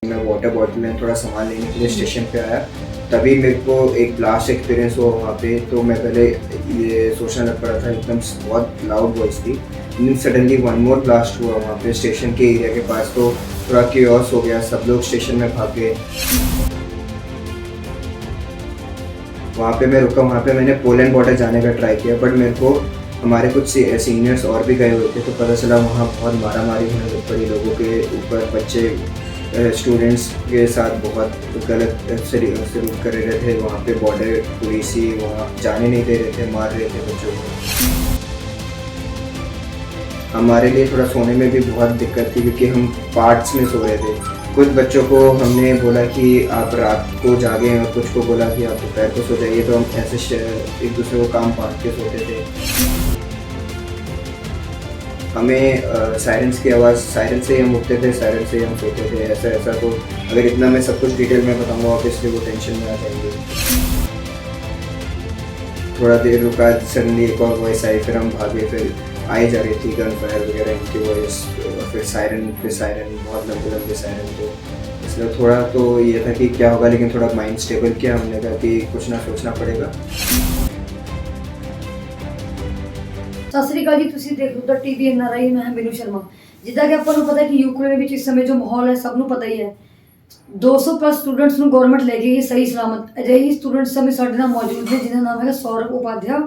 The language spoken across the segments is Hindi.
मैं वाटर बॉटल में थोड़ा सामान लेने के लिए स्टेशन पे आया, तभी मेरे को एक ब्लास्ट एक्सपीरियंस हुआ वहाँ पे। तो मैं पहले ये सोचने लग पड़ा था, एकदम बहुत लाउड वॉइस थी। लेकिन सडनली वन मोर ब्लास्ट हुआ वहाँ पे स्टेशन के एरिया के पास, तो थोड़ा क्योस हो गया, सब लोग स्टेशन में भाग गए। वहाँ पे मैं रुका, वहाँ पे मैंने पोलैंड बॉर्डर जाने का ट्राई किया, बट मेरे को हमारे कुछ सीनियर्स और भी गए हुए थे, तो पता चला वहाँ बहुत मारामारी होने लग पड़ी लोगों के ऊपर। बच्चे स्टूडेंट्स के साथ बहुत गलत सलूक कर रहे थे। वहाँ पे बॉर्डर पुलिस ही वहाँ जाने नहीं दे रहे थे, मार रहे थे बच्चों को। हमारे लिए थोड़ा सोने में भी बहुत दिक्कत थी, क्योंकि हम पार्ट्स में सो रहे थे। कुछ बच्चों को हमने बोला कि आप रात को जागें, और कुछ को बोला कि आप दोपहर को सो जाइए, तो हम ऐसे एक दूसरे को काम बांट के सोते थे। हमें सायरन्स की आवाज़, सायरन से ही हम उठते थे, सायरन से ही हम सोते थे। ऐसा ऐसा तो अगर इतना मैं सब कुछ डिटेल में बताऊँगा ऑब्वियसली वो टेंशन में आ जाएंगे। थोड़ा देर रुका, सडनली एक और वॉइस आई, फिर हम भागे, फिर आई जा रही थी गन फायर वगैरह इनकी वॉइस, फिर सायरन बहुत लंबे लंबे सायरन। तो इसलिए थोड़ा तो ये था कि क्या होगा, लेकिन थोड़ा माइंड स्टेबल किया हमने, कहा कि कुछ ना सोचना पड़ेगा। ਸਤਿ ਸ੍ਰੀ ਅਕਾਲ ਜੀ। ਤੁਸੀਂ ਦੇਖ ਰਹੇ ਹੋ ਟੀਵੀ NRI। ਮੈਂ ਹਾਂ ਬਿਨੂ ਸ਼ਰਮਾ। ਜਿੱਦਾਂ ਕਿ ਆਪਾਂ ਨੂੰ ਪਤਾ ਕਿ ਯੂਕਰੇਨ ਵਿੱਚ ਇਸ ਸਮੇਂ ਜੋ ਮਾਹੌਲ ਹੈ ਸਭ ਨੂੰ ਪਤਾ ਹੀ ਹੈ। 200 ਪਲੱਸ ਸਟੂਡੈਂਟਸ ਨੂੰ ਗਵਰਨਮੈਂਟ ਲੈ ਗਈ ਸਹੀ ਸਲਾਮਤ। ਅਜਿਹੇ ਸਟੂਡੈਂਟ ਸਮੇਂ ਸਾਡੇ ਨਾਲ ਮੌਜੂਦ ਨੇ ਜਿਹਦਾ ਨਾਮ ਹੈਗਾ ਸੌਰਵ ਉਪਾਧਿਆ।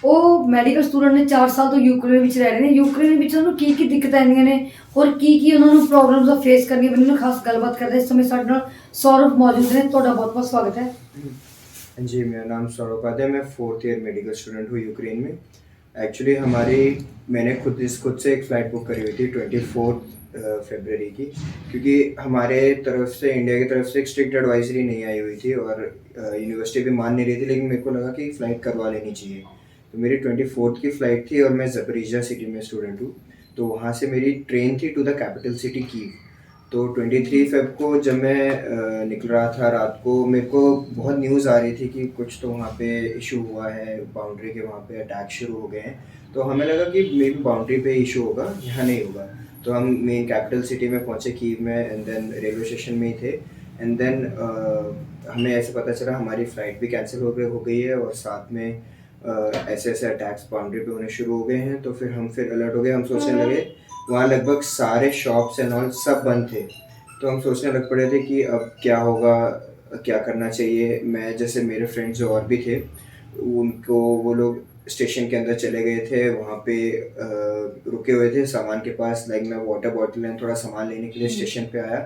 ਉਹ ਮੈਡੀਕਲ ਸਟੂਡੈਂਟ ਨੇ, 4 ਸਾਲ ਤੋਂ ਯੂਕਰੇਨ ਵਿੱਚ ਰਹਿ ਰਹੇ ਨੇ। ਯੂਕਰੇਨ ਵਿੱਚ ਉਹਨਾਂ ਨੂੰ ਕੀ ਕੀ ਦਿੱਕਤਾਂ ਆਉਂਦੀਆਂ ਨੇ ਔਰ ਕੀ ਉਹਨਾਂ ਨੂੰ ਪ੍ਰੋਬਲਮਸ ਆ ਫੇਸ ਕਰਨੀਆਂ ਪੈਂਦੀਆਂ ਨੇ, ਖਾਸ ਗੱਲਬਾਤ ਕਰਦੇ ਇਸ ਸਮੇਂ ਸਾਡੇ ਨਾਲ ਸੌਰਵ ਮੌਜੂਦ ਨੇ। ਤੁਹਾਡਾ बहुत बहुत स्वागत है। जी, मेरा नाम सौरभ उपाध्याय, मैं 4th ईयर मेडिकल स्टूडेंट हूँ यूक्रेन में। एक्चुअली मैंने खुद से एक फ़्लाइट बुक करी हुई थी 24 फरवरी की, क्योंकि हमारे तरफ से, इंडिया की तरफ से एक स्ट्रिक्ट एडवाइजरी नहीं आई हुई थी, और यूनिवर्सिटी भी मान नहीं रही थी। लेकिन मेरे को लगा कि फ़्लाइट करवा लेनी चाहिए। तो मेरी 24 की फ़्लाइट थी, और मैं ज़परीजिया सिटी में स्टूडेंट हूँ। तो वहाँ से मेरी ट्रेन थी to the capital city Kyiv. तो 23 फ़ेब को जब मैं निकल रहा था रात को, मेरे को बहुत न्यूज़ आ रही थी कि कुछ तो वहाँ पे इशू हुआ है, बाउंड्री के वहाँ पे अटैक शुरू हो गए हैं। तो हमें लगा कि मे बी बाउंड्री पे इशू होगा, यहाँ नहीं होगा। तो हम मेन कैपिटल सिटी में पहुँचे कीव में, एंड देन रेलवे स्टेशन में ही थे। एंड देन हमें ऐसे पता चला हमारी फ़्लाइट भी कैंसिल हो गई है, और साथ में ऐसे ऐसे अटैक्स बाउंड्री पे होने शुरू हो गए हैं। तो फिर अलर्ट हो गए। हम सोचने लगे, वहाँ लगभग सारे शॉप्स एंड ऑल सब बंद थे। तो हम सोचने लग पड़े थे कि अब क्या होगा, क्या करना चाहिए। मैं जैसे मेरे फ्रेंड्स जो और भी थे, वो लोग स्टेशन के अंदर चले गए थे, वहाँ पे रुके हुए थे सामान के पास। लाइक मैं वाटर बॉटल एंड थोड़ा सामान लेने के लिए स्टेशन पे आया,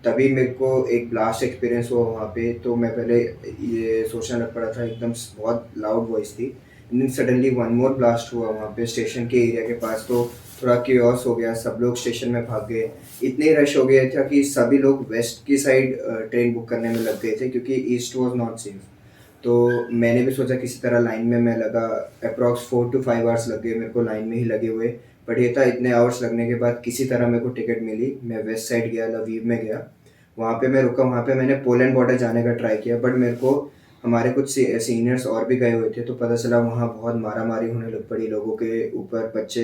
तभी मेरे को एक ब्लास्ट एक्सपीरियंस हुआ वहाँ पे। तो मैं पहले ये सोचने लग पड़ा था, एकदम बहुत लाउड वॉइस थी। लेकिन सडनली वन मोर ब्लास्ट हुआ वहाँ पे स्टेशन के एरिया के पास, तो थोड़ा क्योस हो गया, सब लोग स्टेशन में भाग गए। इतने रश हो गया था कि सभी लोग वेस्ट की साइड ट्रेन बुक करने में लग गए थे, क्योंकि ईस्ट वाज नॉट सेफ। तो मैंने भी सोचा किसी तरह लाइन में मैं लगा। अप्रॉक्स 4 to 5 आवर्स लग गए मेरे को लाइन में ही लगे हुए। बट ये था, इतने आवर्स लगने के बाद किसी तरह मेरे को टिकट मिली। मैं वेस्ट साइड गया, लवीव में गया, वहाँ पे मैं रुका। वहाँ पे मैंने पोलैंड बॉर्डर जाने का ट्राई किया, बट मेरे को हमारे कुछ सीनियर्स और भी गए हुए थे, तो पता चला वहाँ बहुत मारामारी होने लग पड़ी लोगों के ऊपर। बच्चे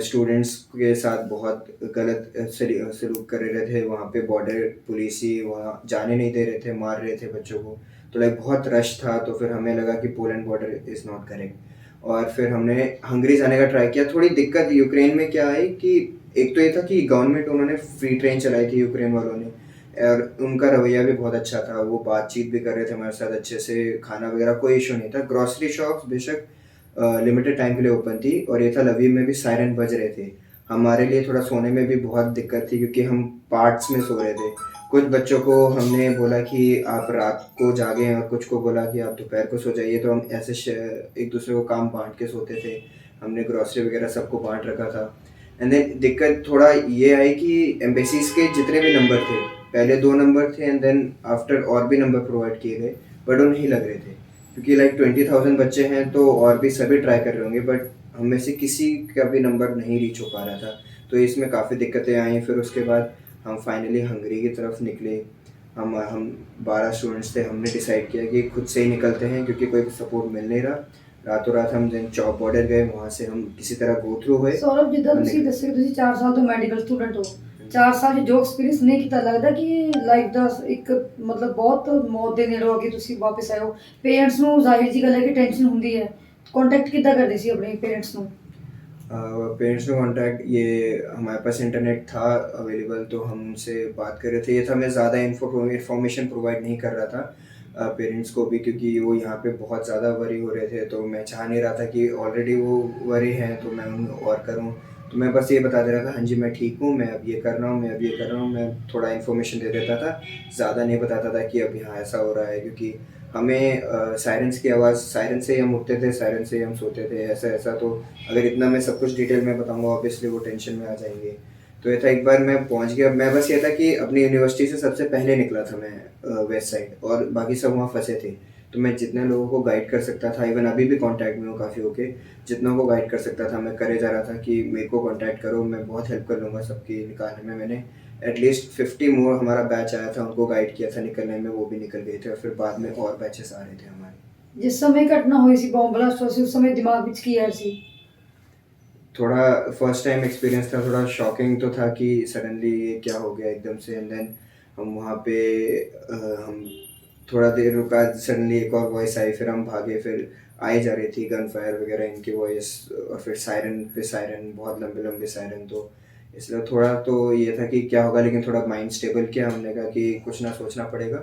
स्टूडेंट्स के साथ बहुत गलत सलूक कर रहे थे। वहाँ पे बॉर्डर पुलिस ही वहाँ जाने नहीं दे रहे थे, मार रहे थे बच्चों को। तो लाइक बहुत रश था। तो फिर हमें लगा कि Poland border is not correct, और फिर हमने हंगरी जाने का ट्राई किया। थोड़ी दिक्कत यूक्रेन में क्या आई कि एक तो ये था कि गवर्नमेंट, उन्होंने फ्री ट्रेन चलाई थी यूक्रेन वालों ने, और उनका रवैया भी बहुत अच्छा था। वो बातचीत भी कर रहे थे हमारे साथ अच्छे से, खाना वगैरह कोई इशू नहीं था। ग्रॉसरी शॉप्स बेशक लिमिटेड टाइम के लिए ओपन थी, और ये था लवीव में भी सायरन बज रहे थे। हमारे लिए थोड़ा सोने में भी बहुत दिक्कत थी, क्योंकि हम पार्ट्स में सो रहे थे। कुछ बच्चों को हमने बोला कि आप रात को जागें, और कुछ को बोला कि आप दोपहर को सो जाइए। तो हम ऐसे एक दूसरे को काम बांट के सोते थे। हमने ग्रॉसरी वगैरह सबको बांट रखा था। एंड देन दिक्कत थोड़ा ये आई कि एम्बेसीज के जितने भी नंबर थे, पहले 2 नंबर थे, एंड देन आफ्टर और भी नंबर प्रोवाइड किए गए, बट वो नहीं लग रहे थे। क्योंकि लाइक 20,000 बच्चे हैं, तो और भी सभी ट्राई कर रहे होंगे, बट हम में से किसी का भी नंबर नहीं रीच हो पा रहा था। तो इसमें काफ़ी दिक्कतें आई। फिर उसके बाद हम फाइनली हंगरी की तरफ निकले। हम 12 स्टूडेंट्स थे। हमने डिसाइड किया कि खुद से ही निकलते हैं, क्योंकि कोई सपोर्ट मिल नहीं रहा। रातों रात हम देन चौक बॉर्डर गए, वहाँ से हम किसी तरह गो थ्रू हुए। सौरभ, जिद्दां ਤੁਸੀਂ ਦੱਸਿਆ ਕਿ ਤੁਸੀਂ 4 ਸਾਲ ਤੋਂ ਮੈਡੀਕਲ ਸਟੂਡੈਂਟ ਹੋ, 4 ਸਾਲ 'ਚ ਜੋ ਐਕਸਪੀਰੀਅੰਸ ਨਹੀਂ ਕੀਤਾ, ਲੱਗਦਾ ਕਿ ਲਾਈਫ ਦਾ ਇੱਕ ਮਤਲਬ ਬਹੁਤ ਮੌਤ ਦੇ ਨੇੜੇ ਹੋ ਕੇ ਤੁਸੀਂ ਵਾਪਸ ਆਏ ਹੋ। ਪੇਰੈਂਟਸ ਨੂੰ ਜ਼ਾਹਿਰ ਜੀ ਗੱਲ ਹੈ ਕਿ ਟੈਨਸ਼ਨ ਹੁੰਦੀ ਹੈ। कॉन्टैक्ट कितना करते सी अपने पेरेंट्स ਨੂੰ? पेरेंट्स ने कॉन्टैक्ट, ये हमारे पास इंटरनेट था अवेलेबल, तो हम उनसे बात कर रहे थे। ये था, मैं ज़्यादा इन्फॉर्मेशन प्रोवाइड नहीं कर रहा था पेरेंट्स को भी, क्योंकि वो यहाँ पे बहुत ज़्यादा वरी हो रहे थे, तो मैं चाह नहीं रहा था कि ऑलरेडी वो वरी हैं तो मैं उन और करूँ। तो मैं बस ये बता दे रहा था, हाँ जी मैं ठीक हूँ, मैं अब ये कर रहा हूँ, मैं अब ये कर रहा हूँ। मैं थोड़ा इन्फॉर्मेशन दे देता था, ज़्यादा नहीं बताता था कि अब यहाँ ऐसा हो रहा है, क्योंकि हमें सायरन्स की आवाज़, सायरन से ही हम उठते थे, सायरन से ही हम सोते थे, ऐसा ऐसा। तो अगर इतना मैं सब कुछ डिटेल में बताऊंगा, ऑब्वियसली वो टेंशन में आ जाएंगे। तो ये था, एक बार मैं पहुंच गया। मैं बस ये था कि अपनी यूनिवर्सिटी से सबसे पहले निकला था मैं वेस्ट साइड, और बाकी सब वहाँ फंसे थे। तो मैं जितने लोगों को गाइड कर सकता था, इवन अभी भी कांटेक्ट में हूँ काफ़ी होके, जितना को गाइड कर सकता था मैं करे जा रहा था कि मेरे को कांटेक्ट करो, मैं बहुत हेल्प कर लूँगा सबकी निकालने में। मैंने एटलीस्ट 50 मोर, हमारा बैच आया था, उनको गाइड किया था निकलने में, वो भी निकल गए थे, और फिर बाद में और बैचेस आ रहे थे हमारे। जिस समय घटना हुई सी, बॉम्ब ब्लास्ट हुआ सी, उस समय दिमाग में की आया सी? थोड़ा फर्स्ट टाइम एक्सपीरियंस था, थोड़ा शॉकिंग तो था कि सडनली ये क्या हो गया एकदम से। एंड देन हम वहाँ पे हम थोड़ा देर रुका, सडनली एक और वॉइस आई, फिर हम भागे, फिर आए जा रही थी गन फायर वगैरह इनकी वॉइस, और फिर सायरन पे सायरन, बहुत लंबे लंबे सायरन। तो इसलिए थोड़ा तो ये था कि क्या होगा, लेकिन थोड़ा माइंड स्टेबल किया हमने, कहा कि कुछ ना सोचना पड़ेगा,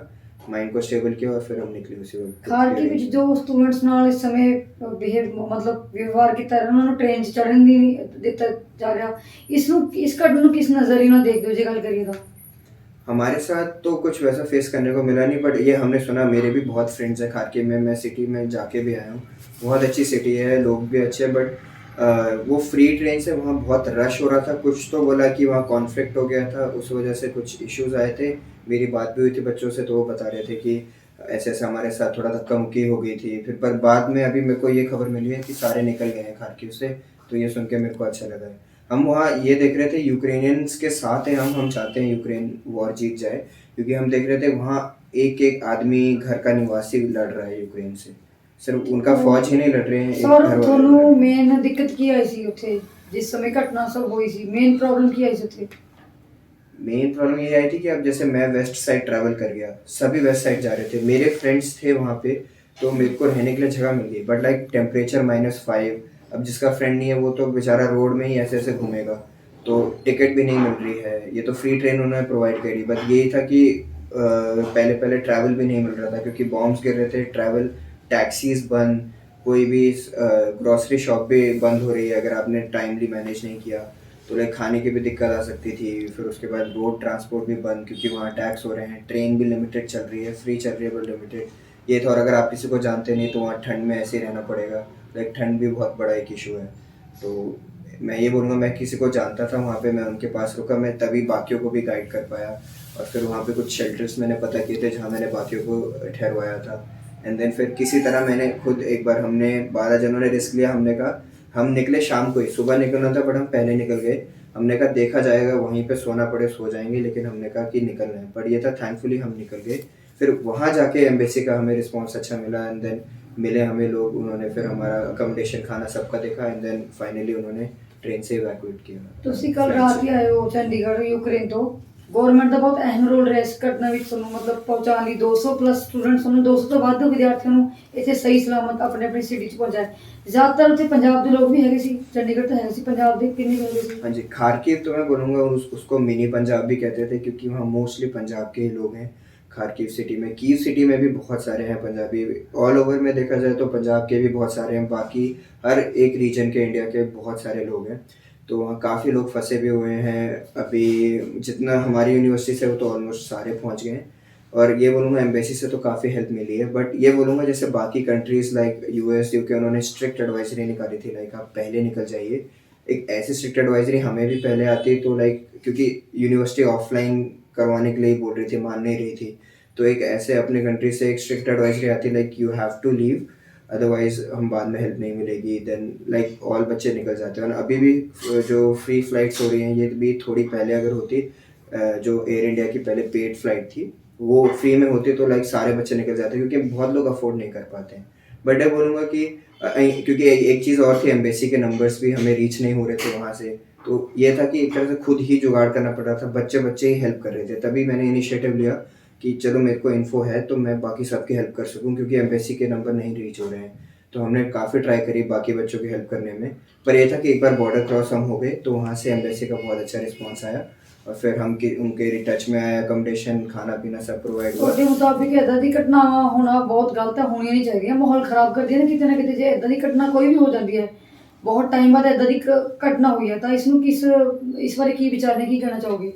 माइंड को स्टेबल किया, और फिर हम निकले उसी वक्त। ਖਾਰਕੀ ਵਿੱਚ ਜੋ ਸਟੂਡੈਂਟਸ ਨਾਲ ਇਸ ਸਮੇਂ ਮਤਲਬ ਵਿਵਹਾਰ ਕੀਤਾ ਜਾ ਰਿਹਾ, ਉਹਨਾਂ ਨੂੰ ਟ੍ਰੇਨ 'ਚ ਚੜ੍ਹਨ ਦੀ ਨਹੀਂ ਦਿੱਤਾ ਜਾ ਰਿਹਾ, ਇਸ ਘਟਨਾ ਨੂੰ ਕਿਸ ਨਜ਼ਰੀਏ ਨਾਲ ਦੇਖਦੇ ਹੋ ਜੇ ਗੱਲ ਕਰੀਏ ਤਾਂ? हमारे साथ तो कुछ वैसा फेस करने को मिला नहीं, बट ये हमने सुना, मेरे भी बहुत फ्रेंड्स हैं खारके में, मैं सिटी में जाके भी आया हूँ, बहुत अच्छी सिटी है, लोग भी अच्छे हैं, बट वो फ्री ट्रेन से वहाँ बहुत रश हो रहा था। कुछ तो बोला कि वहाँ कॉन्फ्लिक्ट हो गया था, उस वजह से कुछ इश्यूज आए थे। मेरी बात भी हुई थी बच्चों से, तो वो बता रहे थे कि ऐसे ऐसे हमारे साथ थोड़ा धक्का मुक्की हो गई थी। फिर पर बाद में अभी मेरे को ये खबर मिली है कि सारे निकल गए हैं खारकी से, तो ये सुन के मेरे को अच्छा लगा है। हम वहाँ ये देख रहे थे, यूक्रेनियंस के साथ हैं हम चाहते हैं यूक्रेन वॉर जीत जाए, क्योंकि हम देख रहे थे वहाँ एक एक आदमी घर का निवासी लड़ रहा है यूक्रेन से, सिर्फ उनका फौज ही नहीं लड़ रहे हैं, एक ਸਰ घर वाले लड़ ਤੁਹਾਨੂੰ रहे हैं। ਮੇਨ ਦਿੱਕਤ ਕੀ ਆਈ ਸੀ ਉੱਥੇ ਜਿਸ ਸਮੇਂ ਘਟਨਾ ਸਭ ਹੋਈ ਸੀ? ਮੇਨ ਪ੍ਰੋਬਲਮ ਕੀ ਆਈ ਸੀ ਉੱਥੇ? मेन प्रॉब्लम ये आई थी कि अब जैसे मैं वेस्ट साइड ट्रैवल कर गया, सभी वेस्ट साइड जा रहे थे, मेरे फ्रेंड्स थे वहाँ पे, तो मेरे को रहने के लिए जगह मिल गई, बट लाइक टेम्परेचर -5। अब जिसका फ्रेंड नहीं है वो तो बेचारा रोड में ही ऐसे ऐसे घूमेगा, तो टिकट भी नहीं मिल रही है। ये तो फ्री ट्रेन उन्होंने प्रोवाइड करी, बट यही था कि पहले पहले ट्रैवल भी नहीं मिल रहा था, क्योंकि बॉम्ब्स गिर रहे थे, ट्रैवल टैक्सीज बंद, कोई भी ग्रॉसरी शॉप भी बंद हो रही है अगर आपने टाइमली मैनेज नहीं किया, तो लाइक खाने की भी दिक्कत आ सकती थी। फिर उसके बाद रोड ट्रांसपोर्ट भी बंद, क्योंकि वहाँ टैक्स हो रहे हैं, ट्रेन भी लिमिटेड चल रही है, फ्री चल रही है पर लिमिटेड। ये था, और अगर आप किसी को जानते नहीं तो वहाँ ठंड में ऐसे ही रहना पड़ेगा, लाइक ठंड भी बहुत बड़ा एक इशू है। तो मैं ये बोलूँगा, मैं किसी को जानता था वहाँ पे, मैं उनके पास रुका, मैं तभी बाकियों को भी गाइड कर पाया। और फिर वहाँ पे कुछ शेल्टर्स मैंने पता किए थे जहाँ मैंने बाकियों को ठहरवाया था। एंड देन फिर किसी तरह मैंने खुद, एक बार हमने 12 जनों ने रिस्क लिया, हमने कहा हम निकले शाम को ही, सुबह निकलना था बट हम पहले निकल गए। हमने कहा देखा जाएगा, वहीं पे सोना पड़े सो जाएंगे, लेकिन हमने कहा कि निकलना है। पर ये था, थैंकफुली हम निकल गए। फिर वहाँ जाके एम्बेसी का हमें रिस्पॉन्स अच्छा मिला, एंड देन मिले हमें लोग, उन्होंने फिर हमारा अकोमोडेशन खाना सबका देखा, एंड देन फाइनली उन्होंने ट्रेन से इवैक्यूएट किया। ਤੁਸੀਂ ਕੱਲ ਰਾਤ ਹੀ ਆਏ ਹੋ ਚੰਡੀਗੜ੍ਹ ਯੂਕਰੇਨ ਤੋਂ। ਗਵਰਨਮੈਂਟ ਦਾ ਬਹੁਤ ਅਹਿਮ ਰੋਲ ਰਿਹਾ ਇਸ ਘਟਨਾ ਵਿੱਚ, ਤੁਹਾਨੂੰ ਮਤਲਬ ਪਹੁੰਚਾਉਣ ਲਈ 200 ਪਲੱਸ ਸਟੂਡੈਂਟਸ ਨੂੰ, 200 ਤੋਂ ਵੱਧ ਵਿਦਿਆਰਥੀਆਂ ਨੂੰ ਇੱਥੇ ਸਹੀ ਸਲਾਮਤ ਆਪਣੇ ਆਪਣੀ ਸਿਟੀ 'ਚ ਪਹੁੰਚਾਇਆ। ਜ਼ਿਆਦਾਤਰ ਉੱਥੇ ਪੰਜਾਬ ਦੇ ਲੋਕ ਵੀ ਹੈਗੇ ਸੀ, ਚੰਡੀਗੜ੍ਹ ਤੋਂ ਹੈਗੇ ਸੀ, ਪੰਜਾਬ ਦੇ ਕਿੰਨੇ ਹੈਗੇ ਸੀ? हाँ जी, खारकीव तो मैं बोलूँगा उसको मिनी पंजाब भी कहते थे, क्योंकि वहाँ मोस्टली पंजाब के ही लोग हैं। खारकीव सिटी में, कीव सिटी में भी बहुत सारे हैं पंजाबी, ऑल ओवर में देखा जाए तो पंजाब के भी बहुत सारे हैं, बाकी हर एक रीजन के इंडिया के बहुत सारे लोग हैं। तो वहाँ काफ़ी लोग फंसे भी हुए हैं। अभी जितना हमारी यूनिवर्सिटी से, वो तो ऑलमोस्ट सारे पहुँच गए हैं। और ये बोलूँगा एम्बेसी से तो काफ़ी हेल्प मिली है, बट ये बोलूँगा जैसे बाकी कंट्रीज़ लाइक US UK, उन्होंने स्ट्रिक्ट एडवाइजरी निकाली थी, लाइक आप पहले निकल जाइए। एक ऐसी स्ट्रिक्ट एडवाइजरी हमें भी पहले आती, तो लाइक क्योंकि यूनिवर्सिटी ऑफलाइन करवाने के लिए ही बोल रही थी, मान नहीं रही थी, तो एक ऐसे अपने कंट्री से एक स्ट्रिक्ट एडवाइजरी आती, like you have to leave, otherwise हम बाद में हेल्प नहीं मिलेगी। देन लाइक ऑल बच्चे निकल जाते हैं। और अभी भी जो फ्री फ्लाइट्स हो रही हैं, ये भी थोड़ी पहले अगर होती, जो एयर इंडिया की पहले पेड फ्लाइट थी, वो फ्री में होती, तो लाइक सारे बच्चे निकल जाते, क्योंकि बहुत लोग अफोर्ड नहीं कर पाते हैं। बट मैं बोलूँगा कि क्योंकि एक चीज़ और थी, एम्बेसी के नंबर्स भी हमें रीच नहीं हो रहे थे वहाँ से, तो ये था कि एक तरह से खुद ही जुगाड़ करना पड़ रहा था, बच्चे-बच्चे ही हेल्प कर रहे थे। तभी मैंने इनिशिएटिव लिया कि चलो मेरे को इन्फो है तो मैं बाकी सबकी हेल्प कर सकूँ, क्योंकि एम्बेसी के नंबर नहीं रीच हो रहे हैं। तो हमने काफ़ी ट्राई करी बाकी बच्चों की हेल्प करने में, पर ये था कि एक बार बॉर्डर क्रॉस हम हो गए तो वहाँ से एम्बेसी का बहुत अच्छा रिस्पॉन्स आया और फिर हम कि उनके टच में आए, अकोमोडेशन, खाना-पीना सब प्रोवाइड हुआ। ਤੁਹਾਡੇ ਮੁਤਾਬਿਕ ਇਦਾਂ ਦੀ ਘਟਨਾਵਾਂ ਹੋਣਾ ਬਹੁਤ ਗਲਤ ਹੈ, ਹੋਣੀਆਂ ਨਹੀਂ ਚਾਹੀਦੀਆਂ, ਮਾਹੌਲ ਖਰਾਬ ਕਰਦੀਆਂ ਨੇ ਕਿਤੇ ਨਾ ਕਿਤੇ। ਜੇ ਇਦਾਂ ਦੀ ਘਟਨਾ ਕੋਈ ਵੀ ਹੋ ਜਾਂਦੀ ਹੈ, ਬਹੁਤ ਟਾਈਮ ਬਾਅਦ ਇਦਾਂ ਦੀ ਇੱਕ ਘਟਨਾ ਹੋਈ ਹੈ, ਤਾਂ ਇਸ ਨੂੰ ਇਸ ਬਾਰੇ ਕੀ ਵਿਚਾਰ ਨੇ, ਕੀ ਕਹਿਣਾ ਚਾਹੋਗੇ?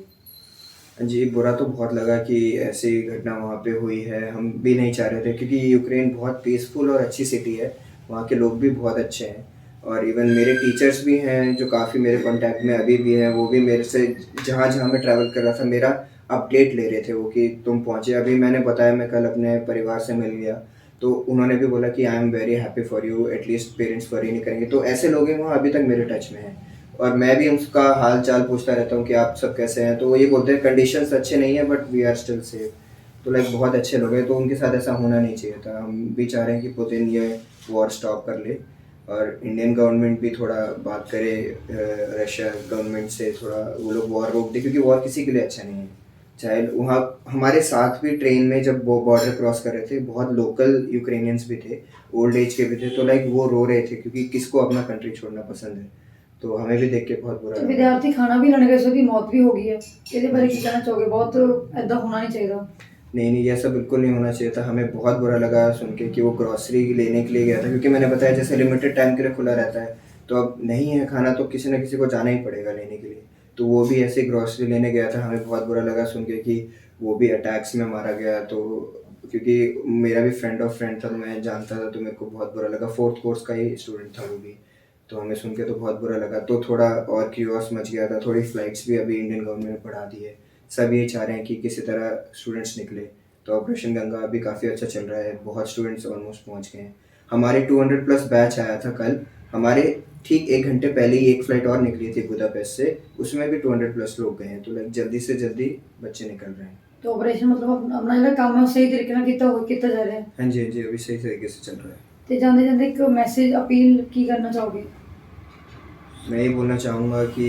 जी, बुरा तो बहुत लगा कि ऐसी घटना वहाँ पे हुई है। हम भी नहीं चाह रहे थे, क्योंकि यूक्रेन बहुत पीसफुल और अच्छी सिटी है। वहाँ के लोग भी बहुत अच्छे हैं और इवन मेरे टीचर्स भी हैं जो काफ़ी मेरे कॉन्टैक्ट में अभी भी हैं। वो भी मेरे से जहाँ-जहाँ मैं ट्रैवल कर रहा था मेरा अपडेट ले रहे थे वो, कि तुम पहुँचे। अभी मैंने बताया मैं कल अपने परिवार से मिल गया, तो उन्होंने भी बोला कि I am very happy for you, at least parents worry नहीं करेंगे। तो ऐसे लोग हैं वहाँ अभी तक मेरे टच में हैं और मैं भी उसका हाल चाल पूछता रहता हूँ कि आप सब कैसे हैं। तो वो ये बोलते हैं कंडीशंस अच्छे नहीं है but we are still safe. तो लाइक बहुत अच्छे लोग हैं, तो उनके साथ ऐसा होना नहीं चाहिए था। हम भी चाह रहे हैं कि पुतिन ये वॉर स्टॉप कर ले और इंडियन गवर्नमेंट भी थोड़ा बात करे रशिया गवर्नमेंट से, थोड़ा वो लोग वॉर रोक दे, क्योंकि वॉर किसी के लिए अच्छा नहीं है। चाहे वहाँ हमारे साथ भी ट्रेन में जब वो बॉर्डर क्रॉस कर रहे थे बहुत लोकल यूक्रेनियंस भी थे, ओल्ड एज के भी थे, तो लाइक वो रो रहे थे क्योंकि किसको अपना कंट्री छोड़ना पसंद है। तो हमें भी देख के बहुत बुरा ਤੇ लगा। ਵਿਦਿਆਰਥੀ ਖਾਣਾ ਵੀ ਲੈਣ ਗਏ ਸੀ, ਉਹਦੀ ਮੌਤ ਵੀ ਹੋ ਗਈ ਹੈ, ਇਹਦੇ ਬਾਰੇ ਕੀ ਕਹਿਣਾ ਚਾਹੋਗੇ? ਬਹੁਤ ਇਦਾਂ ਹੋਣਾ नहीं चाहिए। नहीं नहीं, ये ऐसा बिल्कुल नहीं होना चाहिए था। हमें बहुत बुरा लगा सुन के कि वो ग्रॉसरी लेने के लिए गया था, क्योंकि मैंने बताया जैसे लिमिटेड टाइम के लिए खुला रहता है, तो अब नहीं है खाना तो किसी न किसी को जाना ही पड़ेगा लेने के लिए। तो वो भी ऐसे ग्रॉसरी लेने गया था। हमें बहुत बुरा लगा सुन के कि वो भी अटैक्स में मारा गया। तो क्योंकि मेरा भी फ्रेंड ऑफ फ्रेंड था तो मैं जानता था, तो मेरे को बहुत बुरा लगा। 4th कोर्स का ही स्टूडेंट था वो भी, तो हमें सुन के तो बहुत बुरा लगा। तो थोड़ा और क्यूरियस मच गया था। थोड़ी फ़्लाइट्स भी अभी इंडियन गवर्नमेंट ने बढ़ा दी है। सब ये चाह रहे हैं कि किसी तरह स्टूडेंट्स निकले। तो ऑपरेशन गंगा अभी काफ़ी अच्छा चल रहा है, बहुत स्टूडेंट्स ऑलमोस्ट पहुंच गए हैं। हमारे 200 प्लस बैच आया था कल। हमारे ठीक 1 घंटे पहले ही एक फ़्लाइट और निकली थी बुदापेस्ट से, उसमें भी 200 प्लस लोग गए हैं। तो लाइक जल्दी से जल्दी बच्चे निकल रहे हैं। ਤੇ ਆਪਰੇਸ਼ਨ ਮਤਲਬ ਆਪਣਾ ਜਿਹੜਾ ਕੰਮ ਹੈ ਉਹ ਸਹੀ ਤਰੀਕੇ ਨਾਲ ਕੀਤਾ ਜਾ ਰਿਹਾ ਹੈ। हाँ जी हाँ जी, अभी सही तरीके से चल रहा है। ਤੇ ਜਾਂਦੇ ਜਾਂਦੇ ਇੱਕ ਮੈਸੇਜ अपील ਕੀ करना चाहोगे? मैं ये बोलना चाहूँगा कि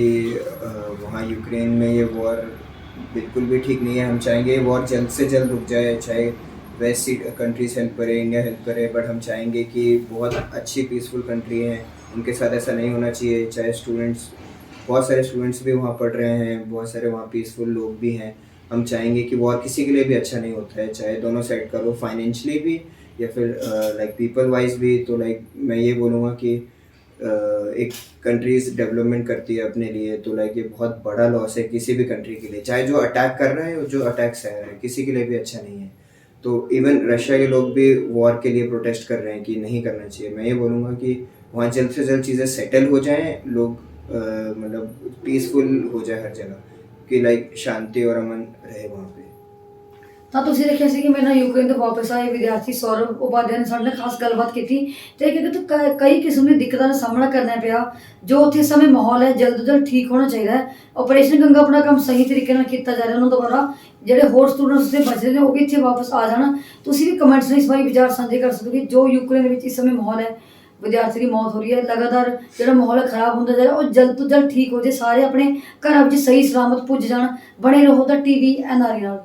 वहाँ यूक्रेन में ये वॉर बिल्कुल भी ठीक नहीं है। हम चाहेंगे ये वॉर जल्द से जल्द रुक जाए, चाहे वेस्ट कंट्रीज हेल्प करे, इंडिया हेल्प करे, बट हम चाहेंगे कि बहुत अच्छी पीसफुल कंट्री है, उनके साथ ऐसा नहीं होना चाहिए। चाहे स्टूडेंट्स, बहुत सारे स्टूडेंट्स भी वहाँ पढ़ रहे हैं, बहुत सारे वहाँ पीसफुल लोग भी हैं। हम चाहेंगे कि वॉर किसी के लिए भी अच्छा नहीं होता है, चाहे दोनों साइड का लो, फाइनेंशियली भी या फिर लाइक पीपल वाइज भी। तो लाइक मैं ये बोलूँगा कि एक कंट्रीज डेवलपमेंट करती है अपने लिए, तो लाइक ये बहुत बड़ा लॉस है किसी भी कंट्री के लिए, चाहे जो अटैक कर रहा है और जो अटैक सह रहा है, किसी के लिए भी अच्छा नहीं है। तो इवन रशिया के लोग भी वॉर के लिए प्रोटेस्ट कर रहे हैं कि नहीं करना चाहिए। मैं ये बोलूँगा कि वहाँ जल्द से जल्द चीज़ें सेटल हो जाएं, लोग मतलब पीसफुल हो जाए हर जगह, कि लाइक शांति और अमन रहे वहाँ पे। ਤਾਂ ਤੁਸੀਂ ਦੇਖਿਆ ਸੀ ਕਿ ਮੇਰੇ ਨਾਲ ਯੂਕਰੇਨ ਤੋਂ ਵਾਪਸ ਆਏ ਵਿਦਿਆਰਥੀ ਸੌਰਵ ਉਪਾਧਿਆਏ ਨੇ ਸਾਡੇ ਨਾਲ ਖਾਸ ਗੱਲਬਾਤ ਕੀਤੀ ਤੇ ਕਿ ਕਈ ਕਿਸਮ ਦੀ ਦਿੱਕਤਾਂ ਦਾ ਸਾਹਮਣਾ ਕਰਨਾ ਪਿਆ। ਜੋ ਉੱਥੇ ਇਸ ਸਮੇਂ ਮਾਹੌਲ ਹੈ ਜਲਦ ਤੋਂ ਜਲਦ ਠੀਕ ਹੋਣਾ ਚਾਹੀਦਾ ਹੈ। ਆਪਰੇਸ਼ਨ ਗੰਗਾ ਆਪਣਾ ਕੰਮ ਸਹੀ ਤਰੀਕੇ ਨਾਲ ਕੀਤਾ ਜਾ ਰਿਹਾ। ਉਹਨਾਂ ਦੁਆਰਾ ਜਿਹੜੇ ਹੋਰ ਸਟੂਡੈਂਟਸ ਦੇ ਬਚ ਰਹੇ ਨੇ ਉਹ ਵੀ ਇੱਥੇ ਵਾਪਸ ਆ ਜਾਣ। ਤੁਸੀਂ ਵੀ ਕਮੈਂਟਸ ਵਿੱਚ ਇਸ ਬਾਰੇ ਵਿਚਾਰ ਸਾਂਝੇ ਕਰ ਸਕਦੇ ਹੋ ਕਿ ਜੋ ਯੂਕਰੇਨ ਦੇ ਵਿੱਚ ਇਸ ਸਮੇਂ ਮਾਹੌਲ ਹੈ, ਵਿਦਿਆਰਥੀ ਦੀ ਮੌਤ ਹੋ ਰਹੀ ਹੈ, ਲਗਾਤਾਰ ਜਿਹੜਾ ਮਾਹੌਲ ਹੈ ਖਰਾਬ ਹੁੰਦਾ ਜਾ ਰਿਹਾ, ਉਹ ਜਲਦ ਤੋਂ ਜਲਦ ਠੀਕ ਹੋ ਜਾਏ, ਸਾਰੇ ਆਪਣੇ ਘਰਾਂ ਵਿੱਚ ਸਹੀ ਸਲਾਮਤ ਪੁੱਜ ਜਾਣ। ਬਣੇ ਰਹੋ ਤਾਂ TV NRI ਨਾਲ।